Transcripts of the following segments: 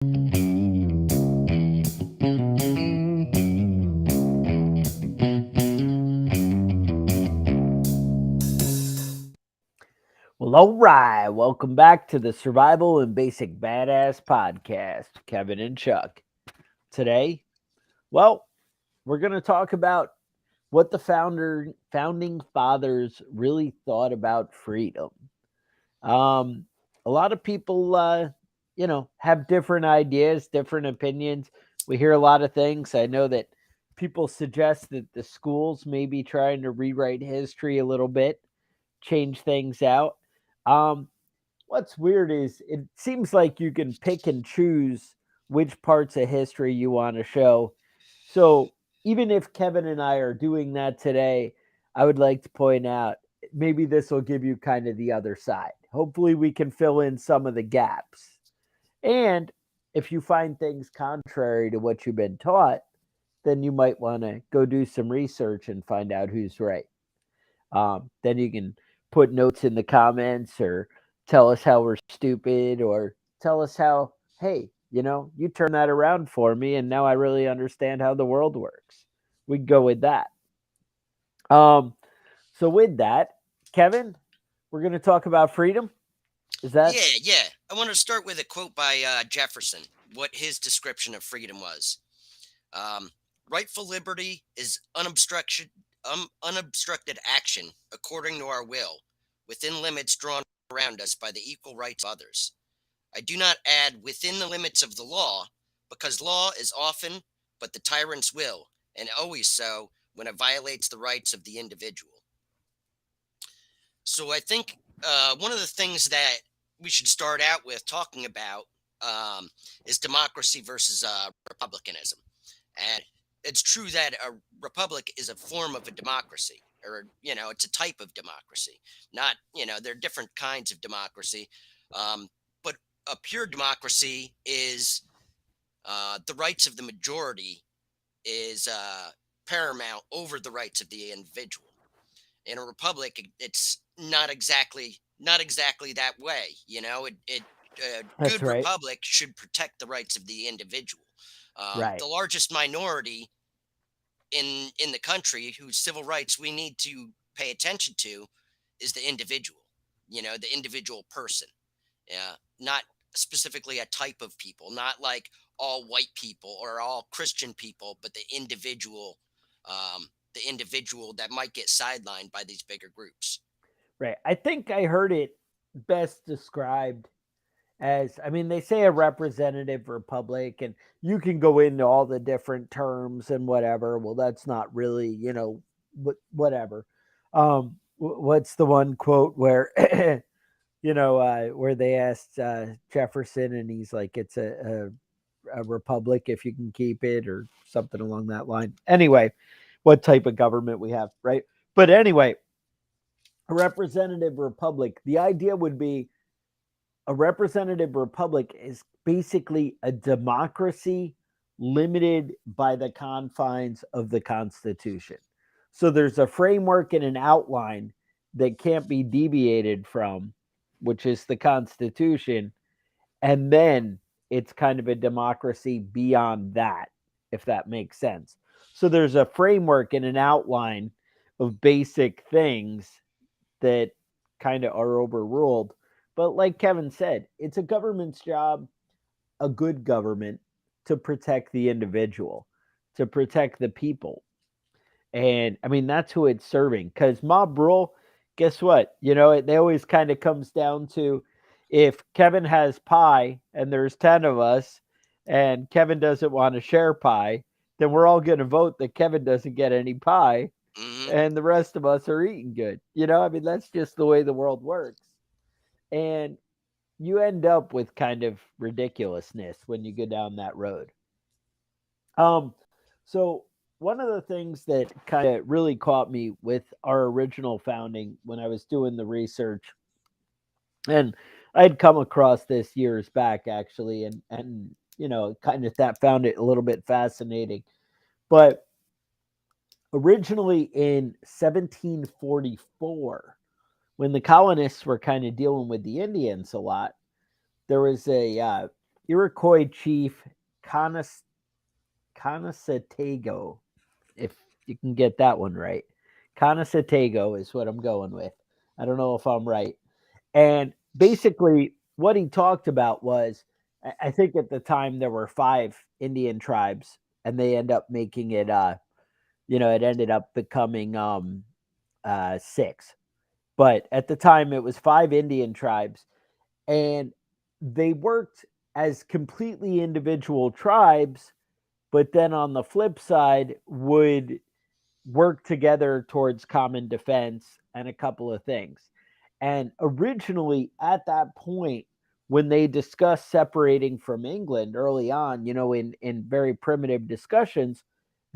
Well, all right. Welcome back to the Survival and Basic Badass Podcast, Kevin and Chuck. Today, well, we're going to talk about what the founding fathers really thought about freedom. Um, a lot of people, have different ideas, different opinions. We hear a lot of things. I know that people suggest that the schools may be trying to rewrite history a little bit, change things out. Um, what's weird is it seems like you can pick and choose which parts of history you want to show. So even if Kevin and I are doing that today, I would like to point out maybe this will give you kind of the other side. Hopefully, we can fill in some of the gaps. And if you find things contrary to what you've been taught, then you might want to go do some research and find out who's right. Then you can put notes in the comments or tell us how we're stupid or tell us how, hey, you turn that around for me and now I really understand how the world works. We can go with that. Um, so with that, Kevin, we're going to talk about freedom. Is that Yeah. I want to start with a quote by Jefferson, what his description of freedom was. Um, Rightful liberty is unobstructed action according to our will, within limits drawn around us by the equal rights of others. I do not add within the limits of the law, because law is often but the tyrant's will, and always so when it violates the rights of the individual. So I think one of the things that we should start out with talking about um, is democracy versus republicanism. And it's true that a republic is a form of a democracy, or, it's a type of democracy. Not, there are different kinds of democracy. Um, but a pure democracy is the rights of the majority is paramount over the rights of the individual. In a republic, it's not exactly that way. A that's good right? republic should protect the rights of the individual. Right. The largest minority in the country whose civil rights we need to pay attention to is the individual. The individual person. Not specifically a type of people, not like all white people or all Christian people, but the individual that might get sidelined by these bigger groups. Right. I think I heard it best described as, I mean, they say a representative republic, and you can go into all the different terms and whatever. Well, that's not really, whatever. What's the one quote where, where they asked Jefferson, and he's like, it's a republic if you can keep it, or something along that line. Anyway, what type of government we have, right? But anyway, a representative republic, the idea would be a representative republic is basically a democracy limited by the confines of the Constitution. So there's a framework and an outline that can't be deviated from, which is the Constitution. And then it's kind of a democracy beyond that, if that makes sense. So there's a framework and an outline of basic things that kind of are overruled. But like Kevin said, it's a government's job, a good government, to protect the individual, to protect the people. And I mean, that's who it's serving. Because mob rule, guess what? They always kind of comes down to if Kevin has pie and there's 10 of us and Kevin doesn't want to share pie, then we're all going to vote that Kevin doesn't get any pie Hmm. and the rest of us are eating good. I mean, that's just the way the world works. And you end up with kind of ridiculousness when you go down that road. Um, so one of the things that kind of really caught me with our original founding when I was doing the research, and I had come across this years back actually, and kind of that found it a little bit fascinating. But originally in 1744, when the colonists were kind of dealing with the Indians a lot, there was a Iroquois chief Canas Canasatego, if you can get that one right. Canasatego is what I'm going with. I don't know if I'm right. And basically, what he talked about was, I think at the time there were five Indian tribes, and they end up making it. It ended up becoming six. But at the time, it was five Indian tribes, and they worked as completely individual tribes. But then on the flip side, would work together towards common defense and a couple of things. And originally, at that point, when they discussed separating from England early on, in very primitive discussions,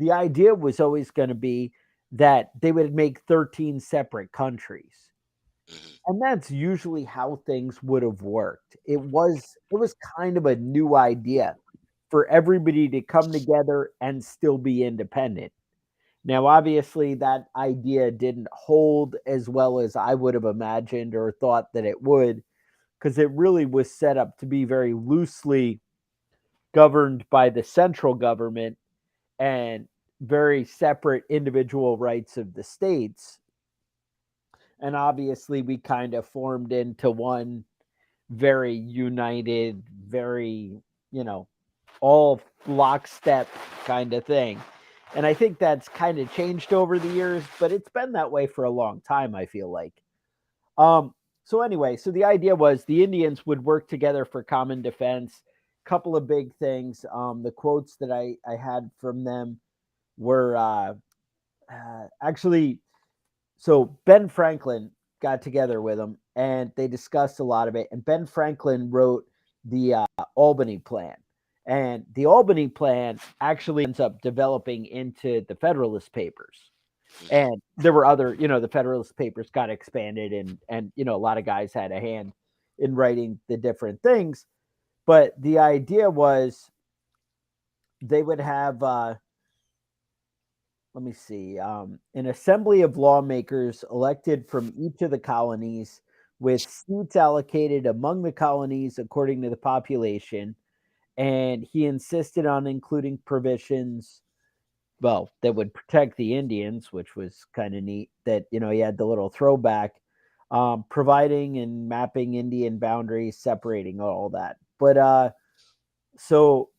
the idea was always going to be that they would make 13 separate countries. Hmm. And that's usually how things would have worked. It was kind of a new idea for everybody to come together and still be independent. Now, obviously, that idea didn't hold as well as I would have imagined or thought that it would, because it really was set up to be very loosely governed by the central government and very separate individual rights of the states. And obviously, we kind of formed into one very united, very, you know, all lockstep kind of thing. And I think that's kind of changed over the years, but it's been that way for a long time, I feel like. So anyway, so the idea was the Indians would work together for common defense. Couple of big things. The quotes that I had from them were actually, so Ben Franklin got together with them and they discussed a lot of it. And Ben Franklin wrote the Albany Plan. And the Albany Plan actually ends up developing into the Federalist Papers. Hmm. And there were other, the Federalist Papers got expanded and a lot of guys had a hand in writing the different things. But the idea was they would have let me see, an assembly of lawmakers elected from each of the colonies with seats allocated among the colonies according to the population. And he insisted on including provisions, well, that would protect the Indians, which was kind of neat. That, he had the little throwback, providing and mapping Indian boundaries, separating all that. But so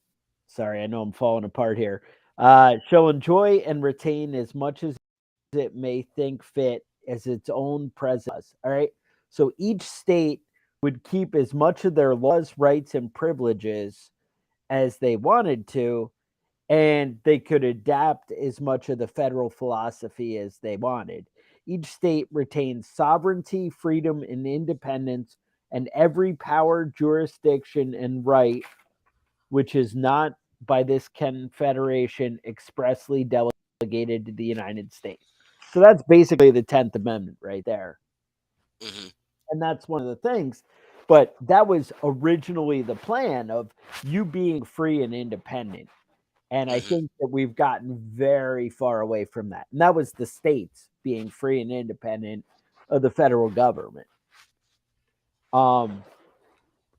sorry, I know I'm falling apart here. Shall enjoy and retain as much as it may think fit as its own president. All right. So each state would keep as much of their laws, rights, and privileges as they wanted to, and they could adapt as much of the federal philosophy as they wanted. Each state retains sovereignty, freedom, and independence, and every power, jurisdiction, and right which is not by this confederation expressly delegated to the United States. So that's basically the 10th Amendment right there. Hmm. And that's one of the things. But that was originally the plan of you being free and independent. And I Hmm. think that we've gotten very far away from that. And that was the states being free and independent of the federal government. Um,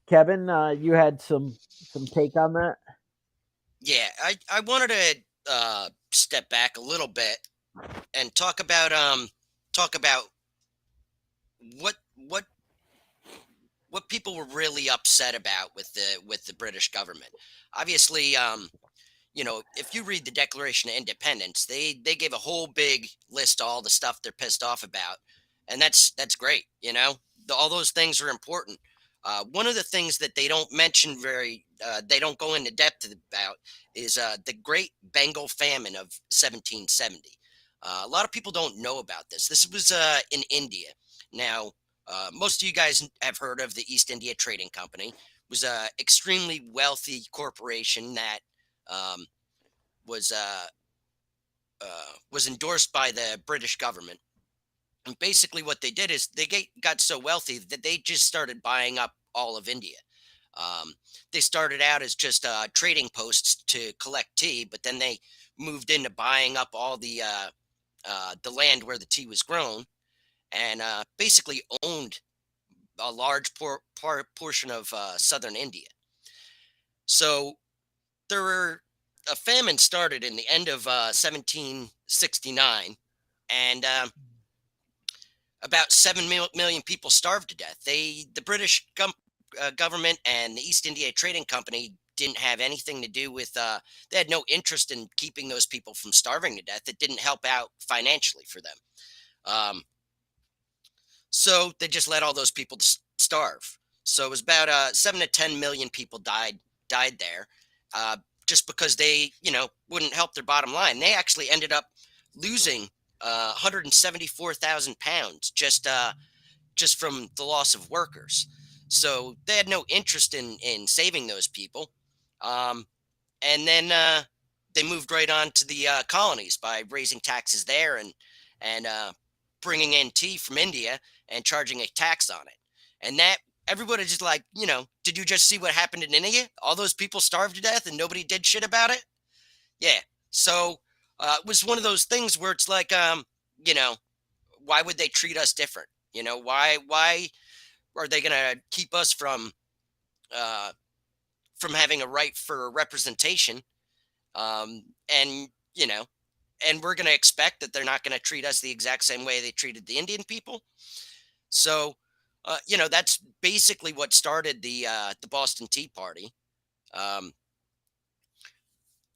Kevin, you had some take on that. Yeah, I wanted to step back a little bit and talk about what what people were really upset about with the British government. Obviously, if you read the Declaration of Independence, they gave a whole big list of all the stuff they're pissed off about, and that's great. All those things are important. One of the things that they don't mention they don't go into depth about is the Great Bengal Famine of 1770. A lot of people don't know about this. This was in India. Now, most of you guys have heard of the East India Trading Company. It was a extremely wealthy corporation that um, was was endorsed by the British government. And basically, what they did is got so wealthy that they just started buying up all of India. Um, they started out as just trading posts to collect tea, but then they moved into buying up all the land where the tea was grown, and basically owned a large portion of southern India. So there were a famine started in the end of 1769, and about 7 million people starved to death. The British government and the East India Trading Company didn't have anything to do with. They had no interest in keeping those people from starving to death. It didn't help out financially for them. Um, so they just let all those people starve. So it was about 7 to 10 million people died there, uh, just because they wouldn't help their bottom line. They actually ended up losing 174,000 pounds just from the loss of workers. So they had no interest in saving those people. Um, and then they moved right on to the colonies by raising taxes there and bringing in tea from India and charging a tax on it. And that everybody just like, did you just see what happened in India? All those people starved to death and nobody did shit about it. Yeah. So it was one of those things where it's like, you know, why would they treat us different? Why are they gonna keep us uh, from having a right for representation? And and we're gonna expect that they're not gonna treat us the exact same way they treated the Indian people. So, that's basically what started the Boston Tea Party. Um,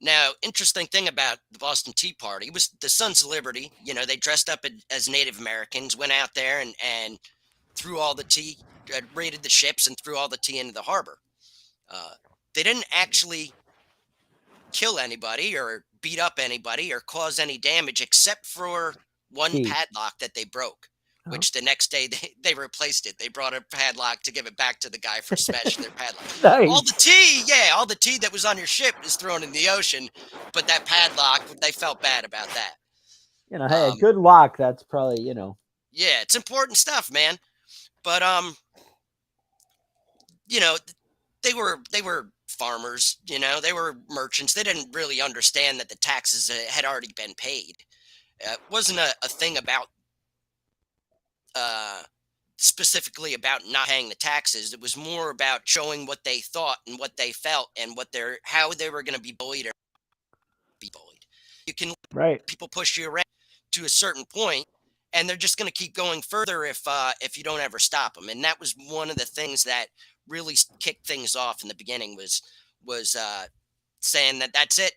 Now, interesting thing about the Boston Tea Party was the Sons of Liberty. They dressed up as Native Americans, went out there and threw all the tea, raided the ships, and threw all the tea into the harbor. Uh, they didn't actually kill anybody or beat up anybody or cause any damage except for one Tea. padlock that they broke, Oh, which the next day they replaced it. They brought a padlock to give it back to the guy for smashing their padlock. All the nice. tea, yeah, all the tea that was on your ship is thrown in the ocean, but that padlock, they felt bad about that. Hey, a Um, good lock. That's probably, yeah, it's important stuff, man. But you know, they were farmers, they were merchants. They didn't really understand that the taxes had already been paid. It wasn't a thing about uh, specifically about not paying the taxes. It was more about showing what they thought and what they felt and how they were going to be bullied or be bullied. You can let right. people push you around to a certain point, and they're just going to keep going further if you don't ever stop them. And that was one of the things that really kicked things off in the beginning was saying that that's it.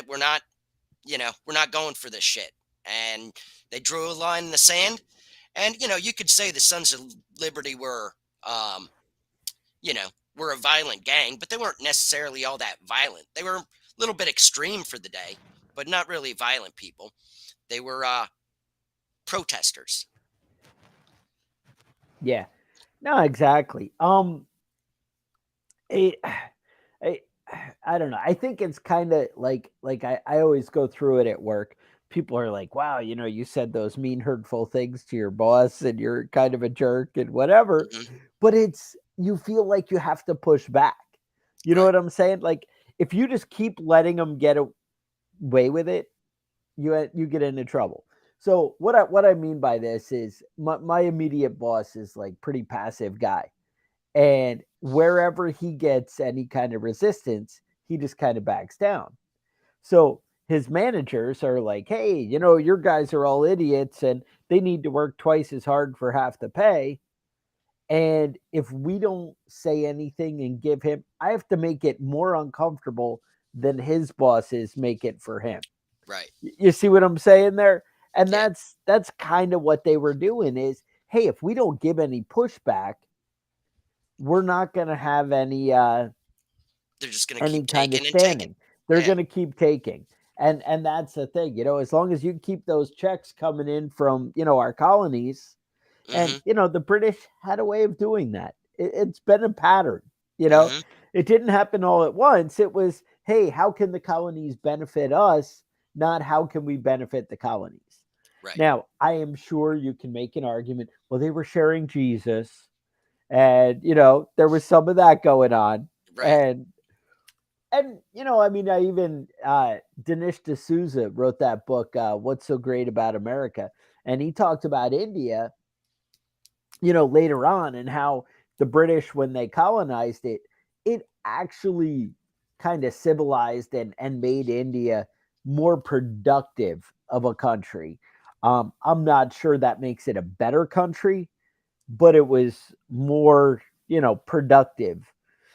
We're not going for this shit. And they drew a line in the sand. And you could say the Sons of Liberty um, you know, were a violent gang, but they weren't necessarily all that violent. They were a little bit extreme for the day, but not really violent people. They were protesters. Yeah. No, exactly. It, I, I don't know. I think it's kind of like I always go through it at work. People are like, "Wow, you said those mean, hurtful things to your boss, and you're kind of a jerk and whatever." Hmm. But it's you feel like you have to push back. You know Right. what I'm saying? Like if you just keep letting them get away with it, you get into trouble. So what I mean by this is my immediate boss is like pretty passive guy, and wherever he gets any kind of resistance, he just kind of backs down. So his managers are like, hey, your guys are all idiots and they need to work twice as hard for half the pay. And if we don't say anything and give him, I have to make it more uncomfortable than his bosses make it for him. Right. You see what I'm saying there? And Yeah. that's kind of what they were doing is, hey, if we don't give any pushback, we're not going to have They're just gonna any keep kind of taking and taking. standing. They're Yeah. going to keep taking. And that's the thing, as long as you keep those checks coming in from, our colonies, and Hmm. the British had a way of doing that. It's been a pattern, you know. Hmm. It didn't happen all at once. It was, hey, how can the colonies benefit us, not how can we benefit the colonies? Right. Now, I am sure you can make an argument, well, they were sharing Jesus, and there was some of that going on. Right. And I mean, I even Dinesh D'Souza wrote that book, What's So Great About America, and he talked about India, later on, and how the British, when they colonized it, it actually kind of civilized and made India more productive of a country. I'm not sure that makes it a better country, but it was more, productive.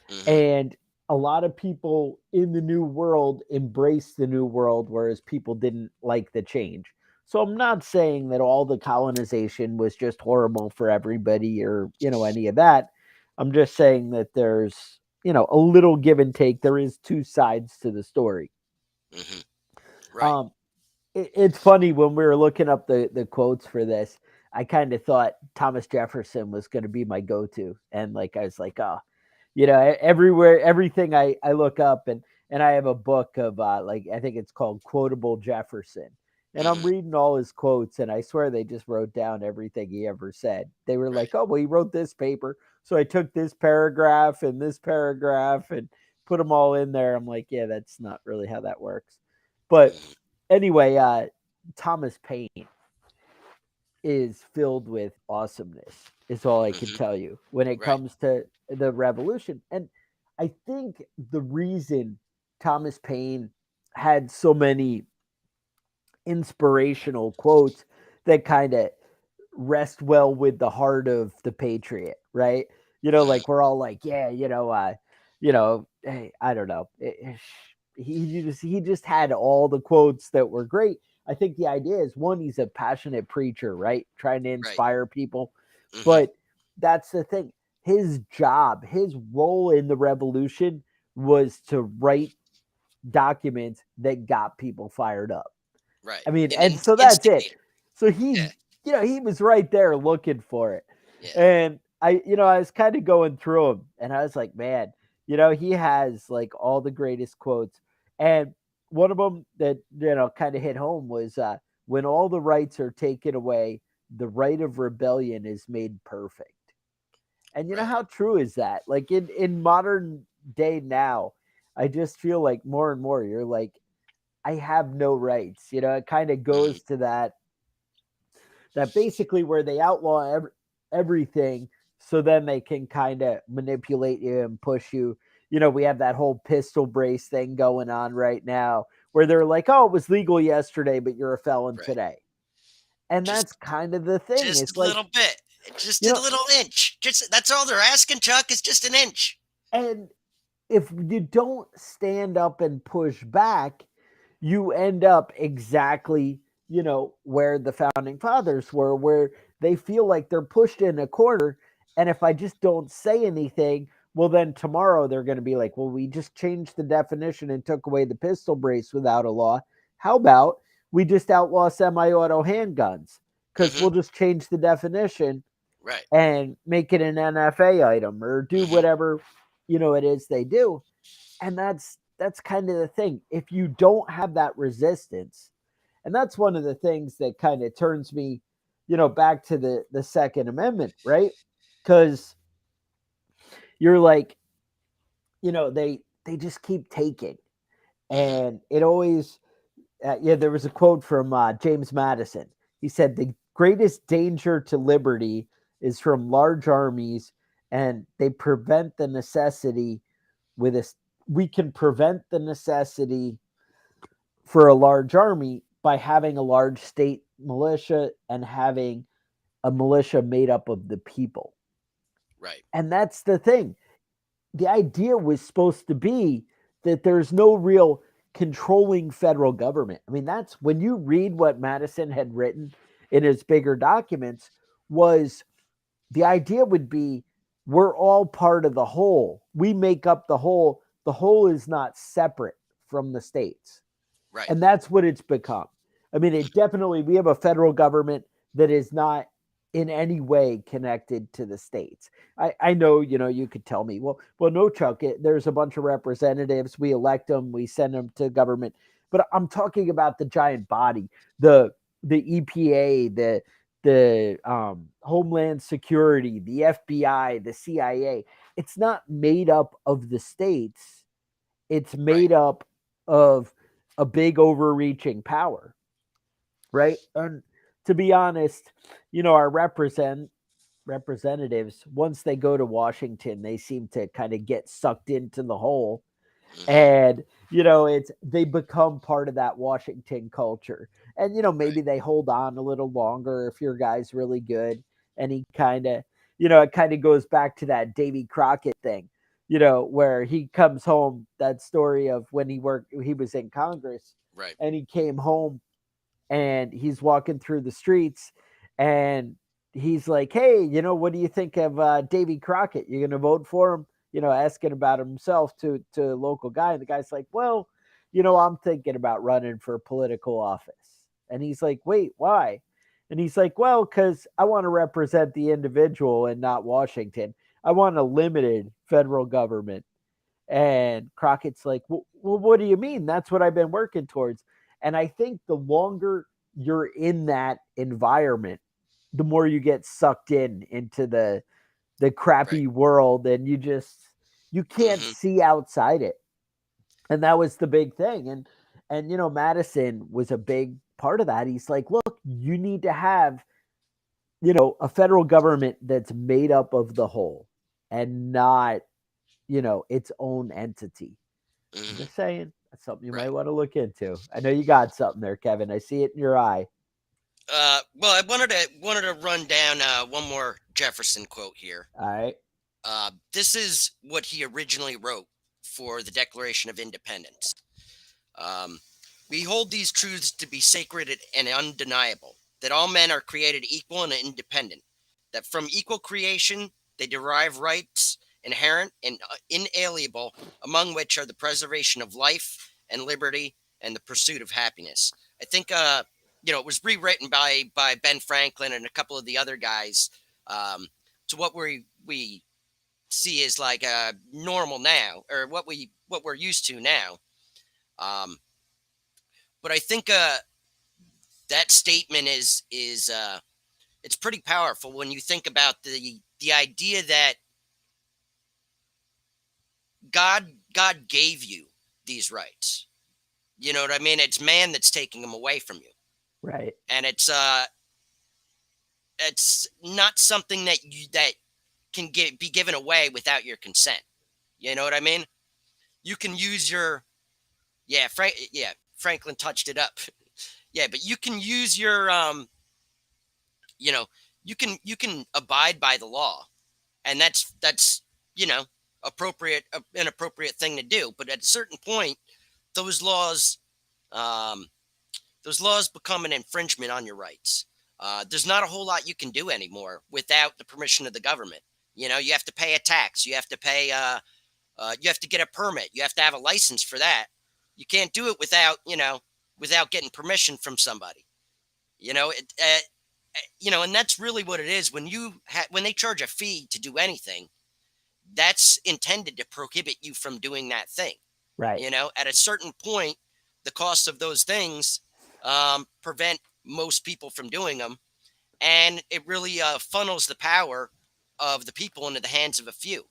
Hmm. And a lot of people in the new world embraced the new world, whereas people didn't like the change. So I'm not saying that all the colonization was just horrible for everybody or, any of that. I'm just saying that there's, a little give and take. There is two sides to the story. Hmm. Right. Um, it's funny when we were looking up the quotes for this. I kind of thought Thomas Jefferson was going to be my go-to, and like I was like, oh, everywhere, everything I look up, and I have a book of like I think it's called Quotable Jefferson, and I'm Hmm. reading all his quotes, and I swear they just wrote down everything he ever said. They were Right. like, oh, well, he wrote this paper, so I took this paragraph, and put them all in there. I'm like, yeah, that's not really how that works, but Hmm. anyway, Thomas Paine is filled with awesomeness, is all I can Hmm. tell you when it Right. comes to the revolution. And I think the reason Thomas Paine had so many inspirational quotes that kind of rest well with the heart of the patriot, right? Hmm. Like we're all like, yeah, hey, I don't know. He just had all the quotes that were great. I think the idea is one, he's a passionate preacher, right? Trying to Right. inspire people. Hmm. But that's the thing. His job, his role in the revolution was to write documents that got people fired up. Right. I mean, An and so that's it. instigator. So Yeah. he was right there looking for it. Yeah. And I was kind of going through him and I was like, man, he has like all the greatest quotes. And one of them that, kind of hit home was when all the rights are taken away, the right of rebellion is made perfect. And Right. how true is that? Like in modern day now, I just feel like more and more you're like, I have no rights. It kind of Hmm. goes to that basically where they outlaw everything so then they can kind of manipulate you and push you. We have that whole pistol brace thing going on right now where they're like, oh, it was legal yesterday, but you're a felon Right. today. And Just that's kind of the thing. just It's a like, little bit. Just you a know, little inch. Just that's all they're asking, Chuck, is just an inch. and if you don't stand up and push back, you end up exactly, where the founding fathers were, where they feel like they're pushed in a corner. And if I just don't say anything, well, then tomorrow they're going to be like, well, we just changed the definition and took away the pistol brace without a law. How about we just outlaw semi auto handguns? Because Hmm. we'll just change the definition Right. and make it an NFA item or do Hmm. whatever, it is they do. And that's kind of the thing. If you don't have that resistance, and that's one of the things that kind of turns me, back to the Second Amendment, right? Because you're like, they just keep taking, Hmm. and it always, yeah. There was a quote from James Madison. He said, "The greatest danger to liberty is from large armies, and they prevent the necessity with us. We can prevent the necessity for a large army by having a large state militia and having a militia made up of the people." Right. And that's the thing. The idea was supposed to be that there's no real controlling federal government. I mean, that's when you read what Madison had written in his bigger documents, was the idea would be we're all part of the whole. We make up the whole. The whole is not separate from the states. Right. And that's what it's become. I mean, it definitely, we have a federal government that is not in any way connected to the states. I know, you could tell me, well, no, Chuck, there's a bunch of representatives. We elect them, we send them to government. But I'm talking about the giant body, the EPA, the Homeland Security, the FBI, the CIA. It's not made up of the states. It's Right. made up of a big overreaching power, right? And to be honest, our representatives, once they go to Washington, they seem to kind of get sucked into the whole. Hmm. And, it's they become part of that Washington culture. And, Right. maybe they hold on a little longer if your guy's really good. And he kind of, it kind of goes back to that Davy Crockett thing, where he comes home, that story of when he was in Congress Right. and he came home and he's walking through the streets and he's like, "Hey, what do you think of Davy Crockett? You gonna vote for him?" Asking about himself to a local guy. And the guy's like, "Well, I'm thinking about running for political office." And he's like, "Wait, why?" And he's like, "Well, because I want to represent the individual and not Washington. I want a limited federal government." And Crockett's like, well, what do you mean? That's what I've been working towards. And I think the longer you're in that environment, the more you get sucked into the Right. crappy world, and you can't Hmm. see outside it. And that was the big thing. And Madison was a big part of that. He's like, look, you need to have, a federal government that's made up of the whole and not, its own entity. I'm Hmm. just saying that's something you might Right. want to look into. I know you got something there, Kevin. I see it in your eye. Well, I wanted to run down one more Jefferson quote here. All right. This is what he originally wrote for the Declaration of Independence. Um, we hold these truths to be sacred and undeniable, that all men are created equal and independent, that from equal creation they derive rights inherent and inalienable, among which are the preservation of life and liberty and the pursuit of happiness. I think it was rewritten by Ben Franklin and a couple of the other guys um, to what we see as like normal now, or what we're used to now. Um, but I think that statement is it's pretty powerful when you think about the idea that God gave you these rights. You know what I mean? It's man that's taking them away from you, Right. and it's not something that can be given away without your consent. You know what I mean? You can use your Franklin touched it up. Yeah, but you can use your you know you can abide by the law, and that's you know appropriate an appropriate thing to do. But at a certain point, those laws um, those laws become an infringement on your rights. There's not a whole lot you can do anymore without the permission of the government. You have to pay a tax. You have to pay. You have to get a permit. You have to have a license for that. You can't do it without getting permission from somebody. And that's really what it is when when they charge a fee to do anything. That's intended to prohibit you from doing that thing. Right. At a certain point, the cost of those things prevent most people from doing them, and it really funnels the power of the people into the hands of a few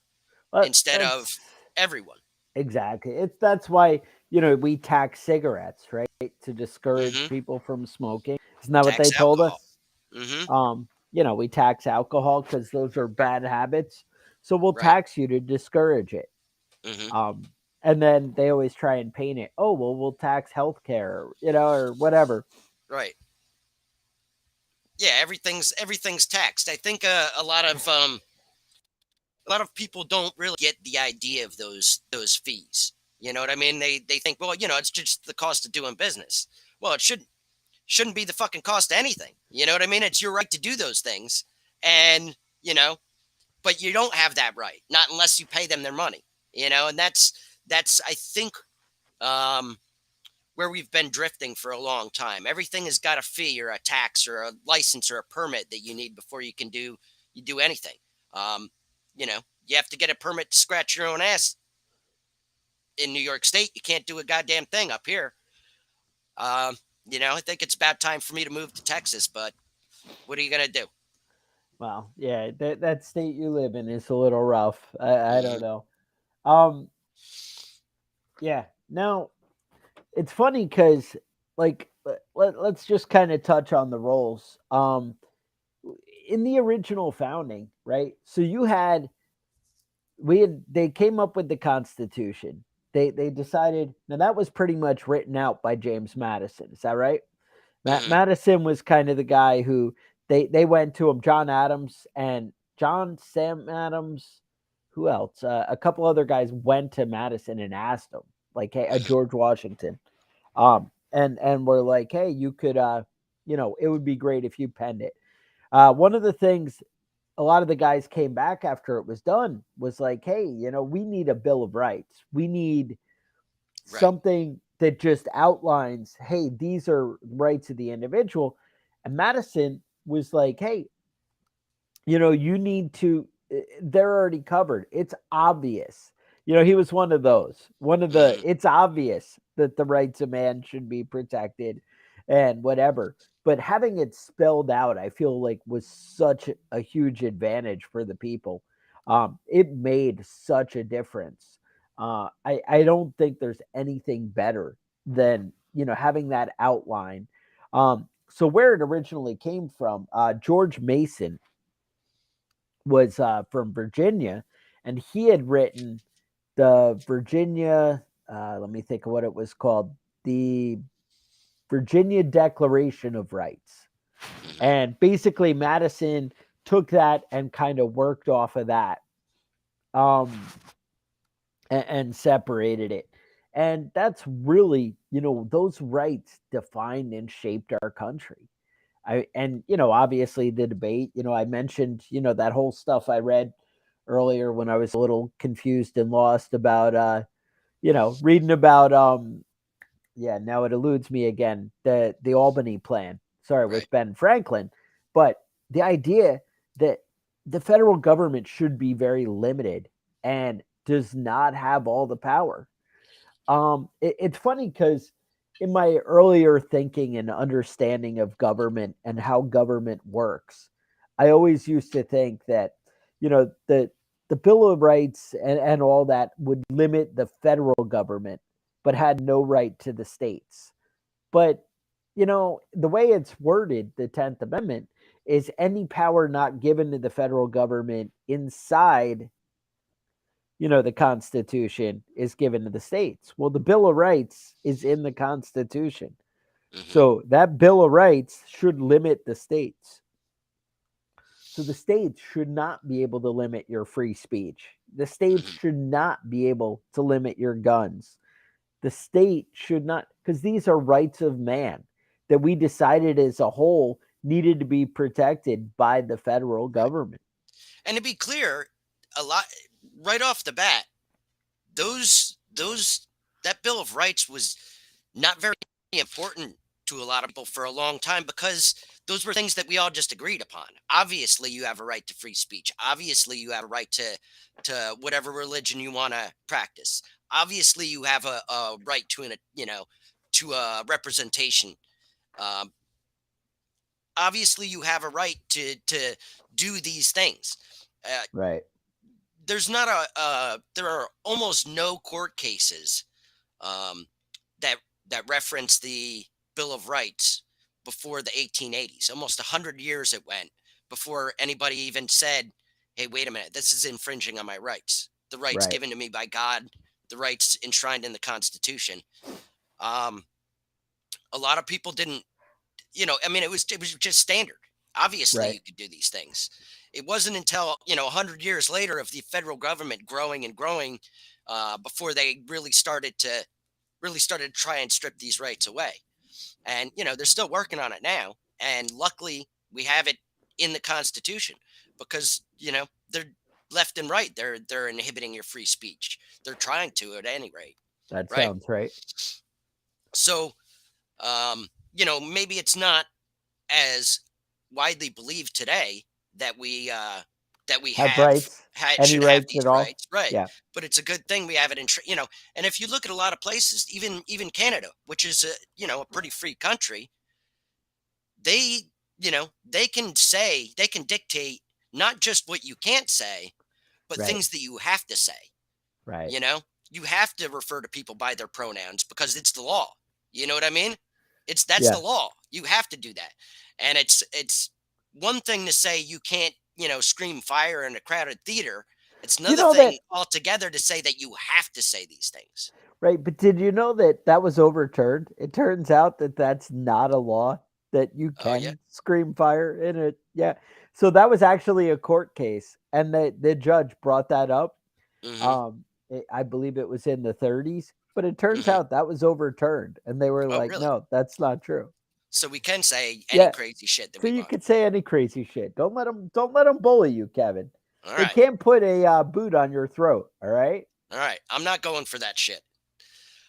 But instead that's of everyone. exactly. That's why, we tax cigarettes, right? To discourage Hmm. people from smoking. Isn't that what they Tax told alcohol. us? Hmm. We tax alcohol because those are bad habits. So we'll Right. tax you to discourage it. Hmm. Um, and then they always try and paint it. Oh, well, we'll tax healthcare, or whatever. Right. Yeah, everything's taxed. I think a lot of people don't really get the idea of those fees. You know what I mean? They think, well, it's just the cost of doing business. Well, it shouldn't be the fucking cost of anything. You know what I mean? It's your right to do those things, and but you don't have that right, not unless you pay them their money. And that's I think um, where we've been drifting for a long time. Everything has got a fee or a tax or a license or a permit that you need before you do anything. Um, you have to get a permit to scratch your own ass in New York State. You can't do a goddamn thing up here. Um, I think it's about time for me to move to Texas, but what are you gonna do? Well, yeah, that state you live in is a little rough. I Hmm. don't know. Um, yeah. Now it's funny because, like, let's just kind of touch on the roles. in the original founding, right? So they came up with the Constitution. They decided, now that was pretty much written out by James Madison. Is that right? Hmm. Madison was kind of the guy who they went to him, John Adams and Sam Adams, who else? A couple other guys went to Madison and asked him, like, hey, Hmm. George Washington, and we're like, hey, you could, it would be great if you penned it. One of the things a lot of the guys came back after it was done was like, hey, we need a Bill of Rights. We need Right. something that just outlines, hey, these are rights of the individual. And Madison was like, hey, you need to, they're already covered. It's obvious. He was one of the, Hmm. it's obvious that the rights of man should be protected and whatever. But having it spelled out, I feel like was such a huge advantage for the people. It made such a difference. I don't think there's anything better than, having that outline. So where it originally came from, George Mason was from Virginia, and he had written the Virginia. Let me think of what it was called, the Virginia Declaration of Rights, Hmm. and basically Madison took that and kind of worked off of that, um, and separated it. And that's really, those rights defined and shaped our country. Obviously the debate, I mentioned, that whole stuff I read earlier when I was a little confused and lost about, reading about, yeah, now it eludes me again, the Albany plan, sorry, Right. with Ben Franklin. But the idea that the federal government should be very limited and does not have all the power. It's funny because in my earlier thinking and understanding of government and how government works, I always used to think that, the Bill of Rights and all that would limit the federal government, but had no right to the states. But, the way it's worded, the 10th Amendment, is any power not given to the federal government inside, the Constitution is given to the states. Well, the Bill of Rights is in the Constitution. Hmm. So that Bill of Rights should limit the states. So the states should not be able to limit your free speech. The states Hmm. should not be able to limit your guns. The state should not, because these are rights of man that we decided as a whole needed to be protected by the federal Right. government. And to be clear, a lot right off the bat, those that Bill of Rights was not very important to a lot of people for a long time because those were things that we all just agreed upon. Obviously, you have a right to free speech. Obviously, you have a right to whatever religion you want to practice. Obviously, you have a right to to a representation. Um, obviously, you have a right to do these things. Uh, Right. there's not there are almost no court cases um, that reference the Bill of Rights before the 1880s. Almost 100 years it went before anybody even said, "Hey, wait a minute, this is infringing on my rights. The rights Right. given to me by God, the rights enshrined in the Constitution." Um, a lot of people didn't, I mean, it was just standard. Obviously, Right. you could do these things. It wasn't until 100 years later of the federal government growing and growing before they really started to try and strip these rights away. And they're still working on it now. And luckily, we have it in the Constitution because they're left and right. They're inhibiting your free speech. They're trying to at any rate, That right? sounds right. So maybe it's not as widely believed today that we Have rights. Any should have rights these at all? rights, right? Yeah. But it's a good thing we have it and if you look at a lot of places, even Canada, which is a pretty free country, they they can dictate not just what you can't say, but Right. things that you have to say. Right. you know you have to refer to people by their pronouns because it's the law. You know what I mean? That's the Yeah. law. You have to do that. And it's one thing to say you can't, scream fire in a crowded theater. It's You another know that, thing altogether to say that you have to say these things. right? But did you know that that was overturned? It turns out that that's not a law, that you Oh yeah. can scream fire in it. Yeah. So that was actually a court case, and the judge brought that up. Hmm. I believe it was in the 30s, but it turns Hmm. out that was overturned, and they were Oh like, really? "No, that's not true." So we can say any Yeah. crazy shit that So we you want. could say any crazy shit. Don't let them bully you, Kevin. All They right. can't put a boot on your throat. All right. All right. I'm not going for that shit.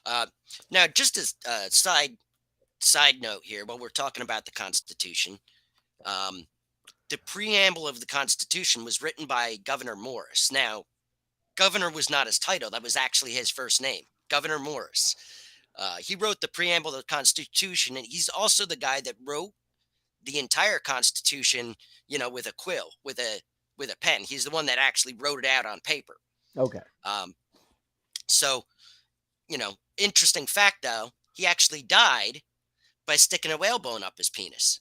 Uh, Now, just as a side note here, while we're talking about the Constitution, um, the preamble of the Constitution was written by Governor Morris. Now, Governor was not his title; that was actually his first name, Governor Morris. He wrote the preamble of the Constitution, and he's also the guy that wrote the entire Constitution, with a quill, with a pen. He's the one that actually wrote it out on paper. Okay. Um, so, interesting fact though, he actually died by sticking a whalebone up his penis.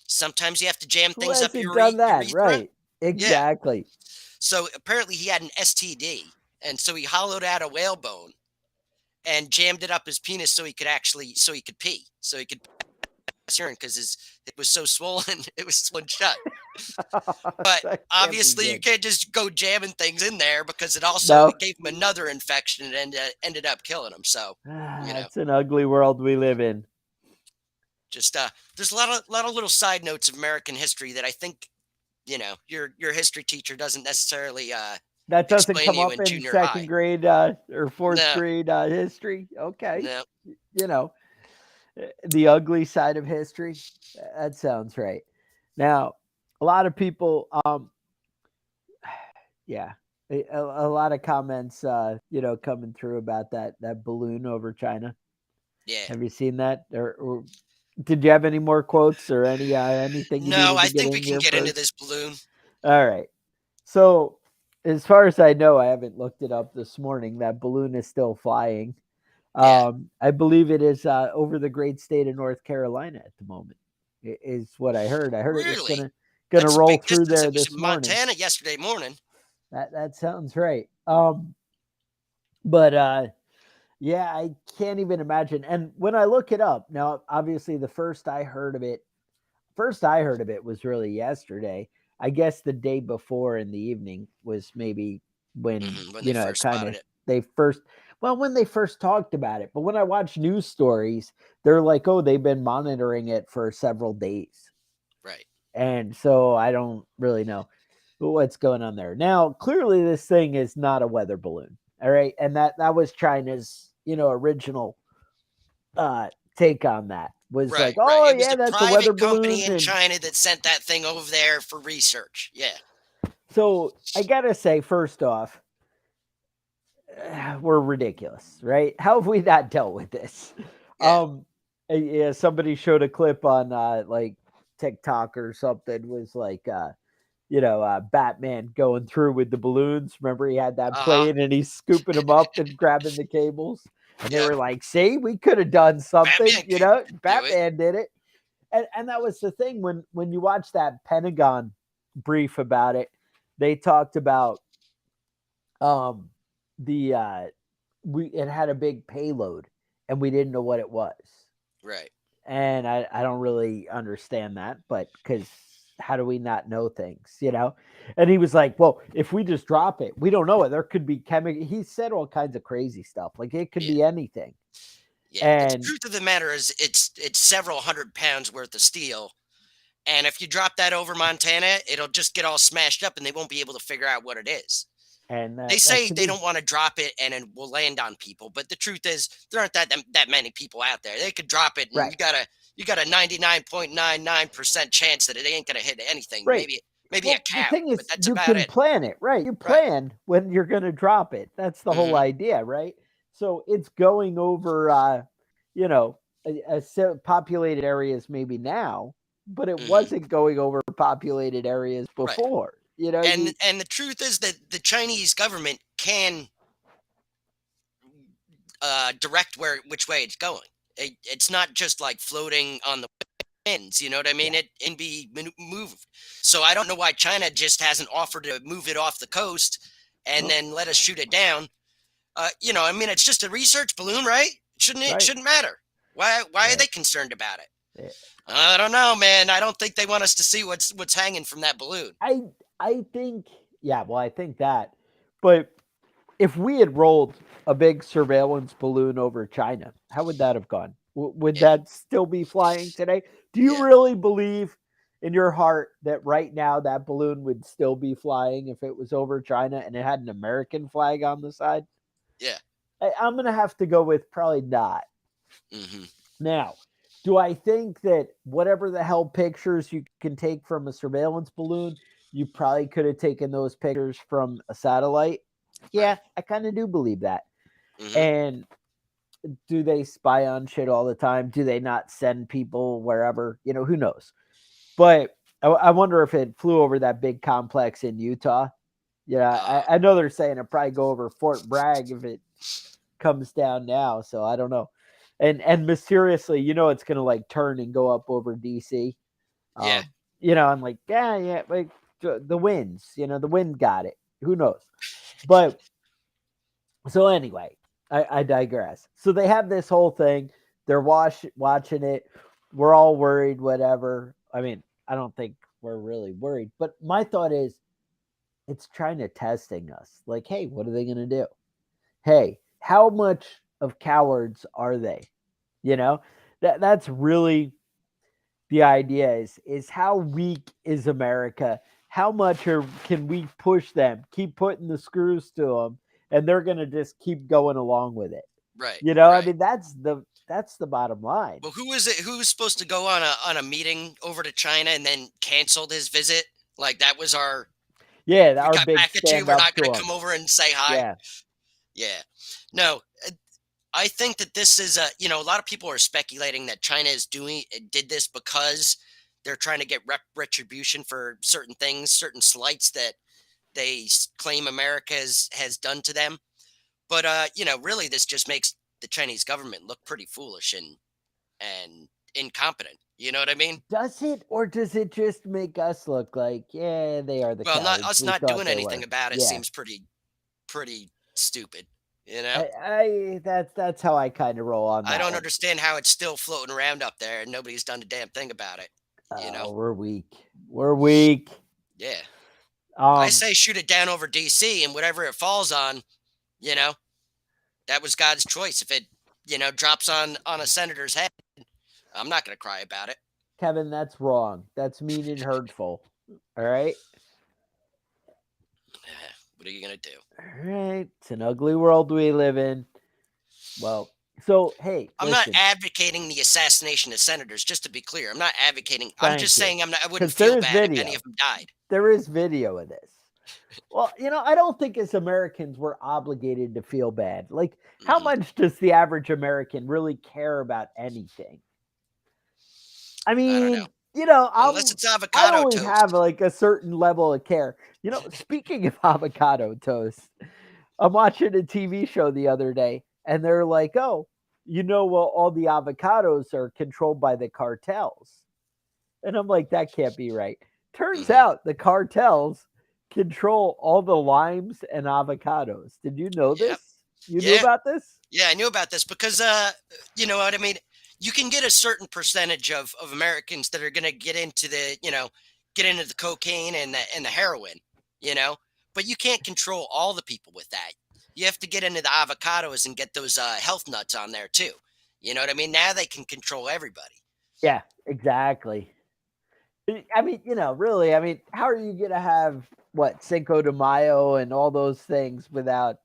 Sometimes you have to jam Who things up hasn't your done that? urethra. Right. Yeah. Exactly. So apparently he had an STD, and so he hollowed out a whalebone and jammed it up his penis so he could pee, so he could pass urine because his it was so swollen, it was swollen shut. But That can't be obviously you good. can't just go jamming things in there because No. it gave him another infection and ended up killing him. So, you know, It's an ugly world we live in. just there's a lot of little side notes of American history that I think your history teacher doesn't necessarily That doesn't explain to come you up in in junior high. second grade or fourth No, grade history. Okay. no, You know, the ugly side of history. That sounds right. Now, a lot of people, yeah, a lot of comments, coming through about that balloon over China. yeah. Have you seen that, or did you have any more quotes or anything you No, needed I to get think we in can here get into first? this balloon. All right. So, as far as I know, I haven't looked it up this morning. That balloon is still flying. Yeah. I believe it is over the great state of North Carolina at the moment. Is what I heard. I heard it was Really? gonna That's a roll big through distance. there It was in this morning. Montana yesterday morning. That sounds right. But yeah, I can't even imagine. And when I look it up now, obviously the first I heard of it was really yesterday. I guess the day before in the evening was maybe when, When they it first kind spotted of it. they first well, when they first talked about it. But when I watch news stories, they're like, "Oh, they've been monitoring it for several days." Right. And so I don't really know what's going on there. Now, clearly this thing is not a weather balloon. All right? And that was China's, original take on that. Was like, Right, right. "Oh, It was yeah, a that's a weather private company balloon." in And China that sent that thing over there for research. Yeah. so I gotta say, first off, we're ridiculous, right? How have we not dealt with this? Yeah. Um, yeah, somebody showed a clip on like TikTok or something. Was like, Batman going through with the balloons. Remember, he had that Uh-huh. plane and he's scooping them up and grabbing the cables. And they Yep. were like, "See, we could have done something." Batman could do it. Batman did it. And that was the thing when you watch that Pentagon brief about it, they talked about um the we it had a big payload and we didn't know what it was. Right. And I don't really understand that, but because how do we not know things, you know? And he was like, "Well, if we just drop it, we don't know it. There could be chemical." He said all kinds of crazy stuff, like it could Yeah. be anything. Yeah. But the And truth of the matter is it's several hundred pounds worth of steel. And if you drop that over Montana, it'll just get all smashed up and they won't be able to figure out what it is. and They that say could they be don't want to drop it and it will land on people, but the truth is there aren't that many people out there. They could drop it and right. you got a 99.99% chance that it ain't gonna hit anything. Right. Maybe a Well, the cow, thing but is, that's you about can it. plan it, right? You Right. plan when you're going to drop it. That's the whole Hmm. idea, right? So it's going over, you know, populated areas maybe now, but it Hmm. wasn't going over populated areas Right. before. You know, And the truth is that the Chinese government can direct which way it's going. It's not just like floating on the winds. You know what I mean? Yeah. It and be moved. So I don't know why China just hasn't offered to move it off the coast and Well, then let us shoot it down. I mean, it's just a research balloon, right? Shouldn't it? right. Shouldn't matter. Why are Right. they concerned about it? Yeah. I don't know, man. I don't think they want us to see what's hanging from that balloon. I I think yeah, well, I think that. But if we had rolled a big surveillance balloon over China, how would that have gone? Would Yeah, that still be flying today? Do you yeah, really believe in your heart that right now that balloon would still be flying if it was over China and it had an American flag on the side? yeah. I'm going to have to go with probably not. Hmm. Now, do I think that whatever the hell pictures you can take from a surveillance balloon, you probably could have taken those pictures from a satellite? Right. Yeah, I kind of do believe that. Hmm. And do they spy on shit all the time? Do they not send people wherever? Who knows? But I wonder if it flew over that big complex in Utah. Yeah, Uh, I know they're saying it probably go over Fort Bragg if it comes down now. So I don't know. And mysteriously, it's gonna like turn and go up over DC. yeah. I'm like, yeah, like the winds, the wind got it. Who knows? But so anyway, I digress. So they have this whole thing. They're watching it. We're all worried, whatever. I mean, I don't think we're really worried. But my thought is it's China testing us. Like, hey, what are they gonna do? Hey, how much of cowards are they? You know? That's really the idea is how weak is America? How much can we push them? Keep putting the screws to them, and they're gonna just keep going along with it. Right. I Right. mean, that's the bottom line. Well, who was it? Who was supposed to go on a meeting over to China and then canceled his visit? Like that was our. Yeah, We our got big back at you. stand We're up not to going to them. come over and say hi. Yeah, Yeah. No. I think that this is a lot of people are speculating that China did this because they're trying to get retribution for certain things, certain slights that they claim America has done to them. But really, this just makes the Chinese government look pretty foolish and incompetent. You know what I mean? does it or does it just make us look like yeah they are the Well, not cowards us we not thought doing they anything were? about it Yeah, seems pretty stupid. You know, that's how I kind of roll on I that don't one. understand how it's still floating around up there and nobody's done a damn thing about it. You know, We're weak. We're weak. yeah. I Um, say shoot it down over DC and whatever it falls on, you know, that was God's choice. If it, drops on a senator's head, I'm not going to cry about it. Kevin, that's wrong. That's mean and hurtful. All right. What are you going to do? All right. It's an ugly world we live in. Well, so hey, I'm not listen. advocating the assassination of senators, just to be clear. I'm not advocating. I'm just Thank you. saying I wouldn't Because there feel is bad if any video. of them died. There is video of this. Well, I don't think as Americans we're obligated to feel bad. Like, how Hmm. much does the average American really care about anything? I I don't know. mean, Unless it's I avocado only have toast. like a certain level of care. Speaking of avocado toast, I'm watching a TV show the other day, and they're like, "Oh, well, all the avocados are controlled by the cartels," and I'm like, "That can't be right." Turns Hmm. out the cartels control all the limes and avocados. Did you know Yep. this? You knew Yeah. about this? Yeah, I knew about this because you know what I mean. You can get a certain percentage of Americans that are going to get into the cocaine and the heroin, you know, but you can't control all the people with that. You have to get into the avocados and get those health nuts on there too. You know what I mean? Now they can control everybody. Yeah, exactly. I mean, really, I mean, how are you gonna have what Cinco de Mayo and all those things without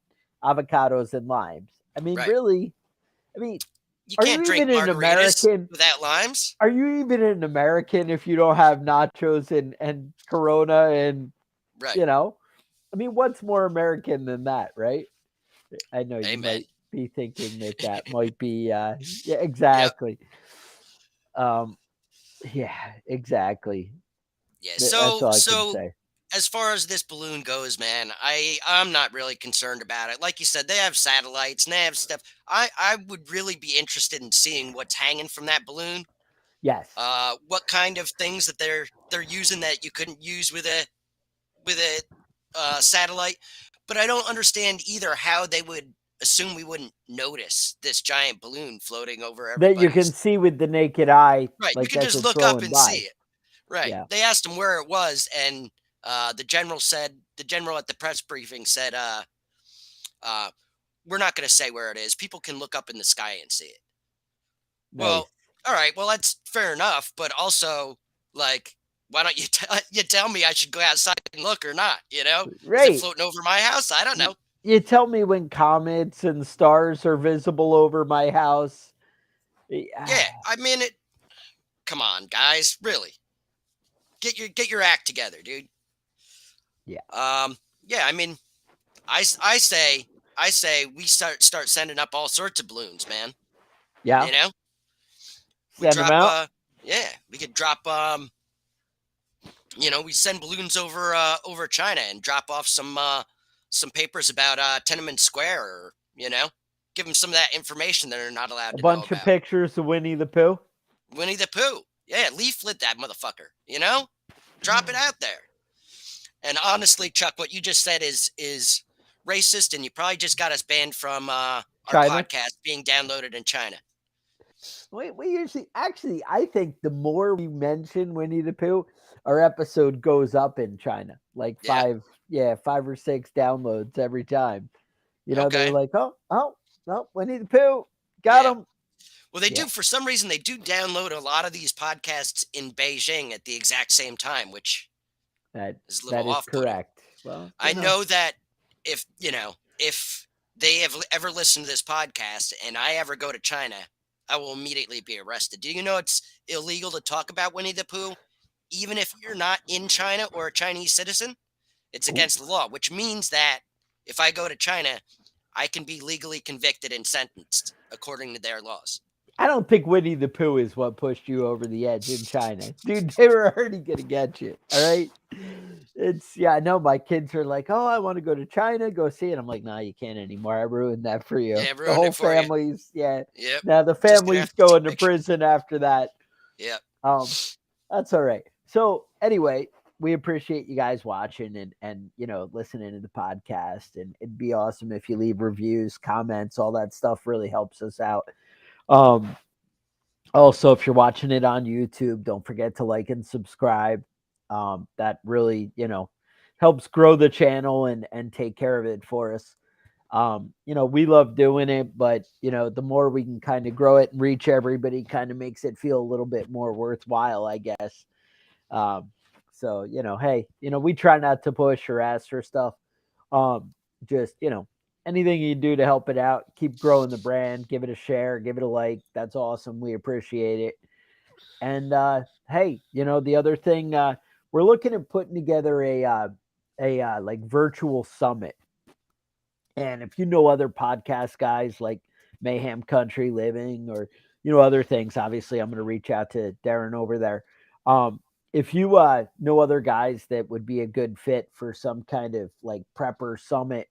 avocados and limes? I mean, Right. really, I mean, You are you can't drink even an margaritas American? without limes. Are you even an American if you don't have nachos and Corona and Right. you know? I mean, what's more American than that, right? I know you Amen. might be thinking that might be yeah, Yep. exactly. Um yeah, exactly. Yeah. That's So all I can so say. as far as this balloon goes, man, I'm not really concerned about it. Like you said, they have satellites and they have stuff. I would really be interested in seeing what's hanging from that balloon. Yes. What kind of things that they're using that you couldn't use with a satellite. But I don't understand either how they would assume we wouldn't notice this giant balloon floating over That you can everybody's. see with the naked eye, Right, you like can as just it's look up rolling and see by. it. Right. Yeah. They asked him where it was, and the general at the press briefing said, uh, "We're not going to say where it is. People can look up in the sky and see it." Nice. Well, all right. Well, that's fair enough. But also, like, why don't you tell me I should go outside and look or not? Is it Right. floating over my house? I don't know. You tell me when comets and stars are visible over my house. Yeah, I mean it. Come on, guys, really get your act together, dude. Yeah. Yeah, I mean, I say we start sending up all sorts of balloons, man. Yeah. You know, we Send them drop out. yeah, we could drop we send balloons over China and drop off some papers about Tiananmen Square, or give them some of that information that they're not allowed A to know bunch of about. pictures of Winnie the Pooh. Winnie the Pooh, yeah, leaflet that motherfucker. Drop it out there. And honestly, Chuck, what you just said is racist, and you probably just got us banned from our China. podcast being downloaded in China. We usually, actually, I think the more we mention Winnie the Pooh, our episode goes up in China. Like Yeah. 5 or 6 downloads every time. They're Okay. like, oh, Winnie the Pooh, got Yeah. him. Well, they Yeah, do, for some reason, they do download a lot of these podcasts in Beijing at the exact same time, which that is a that little is off-putting. correct. Well, I know that if they have ever listened to this podcast and I ever go to China, I will immediately be arrested. Do you know it's illegal to talk about Winnie the Pooh, even if you're not in China or a Chinese citizen? It's Ooh, against the law, which means that if I go to China, I can be legally convicted and sentenced according to their laws. I don't think Winnie the Pooh is what pushed you over the edge in China. Dude, they were already going to get you. All right. I know my kids are like, oh, I want to go to China, go see it. I'm like, nah, you can't anymore. I ruined that for you. Yeah, The ruined it whole for you. family's, yeah. Yep. Now the Just gonna family's have to take going to pictures. prison after that. Yep. That's all right. So anyway, we appreciate you guys watching and listening to the podcast. And it'd be awesome if you leave reviews, comments, all that stuff really helps us out. Um, Also, if you're watching it on YouTube, don't forget to like and subscribe. That really, helps grow the channel and take care of it for us. We love doing it, but the more we can kind of grow it and reach everybody, kind of makes it feel a little bit more worthwhile, I guess. Um, so hey, we try not to push or ask for stuff. Just anything you do to help it out, keep growing the brand, give it a share, give it a like. That's awesome. We appreciate it. And hey, the other thing, we're looking at putting together a like virtual summit. And if you know other podcast guys like Mayhem Country Living or other things, obviously I'm going to reach out to Darren over there. If you know other guys that would be a good fit for some kind of like prepper summit,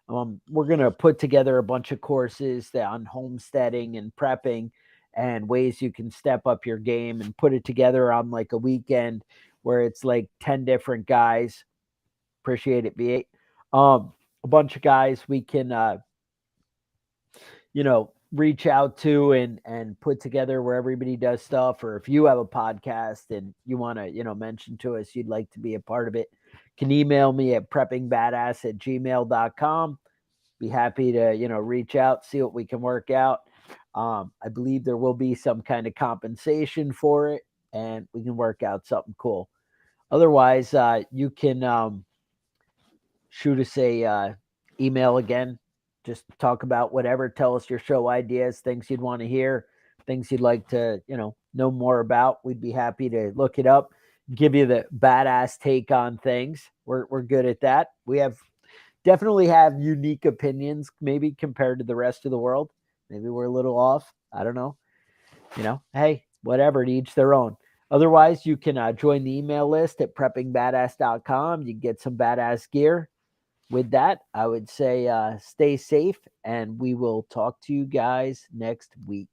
we're going to put together a bunch of courses on homesteading and prepping and ways you can step up your game and put it together on like a weekend where it's like 10 different guys. Appreciate it, V8. A bunch of guys we can reach out to and put together where everybody does stuff. Or if you have a podcast and you want to mention to us you'd like to be a part of it, can email me at preppingbadass@gmail.com. Be happy to reach out, see what we can work out. I believe there will be some kind of compensation for it and we can work out something cool. Otherwise you can shoot us a email again. Just talk about whatever. Tell us your show ideas, things you'd want to hear, things you'd like to, know more about. We'd be happy to look it up, give you the badass take on things. We're good at that. We definitely have unique opinions, maybe compared to the rest of the world. Maybe we're a little off. I don't know. Hey, whatever, to each their own. Otherwise, you can join the email list at preppingbadass.com. You can get some badass gear. With that, I would say stay safe and we will talk to you guys next week.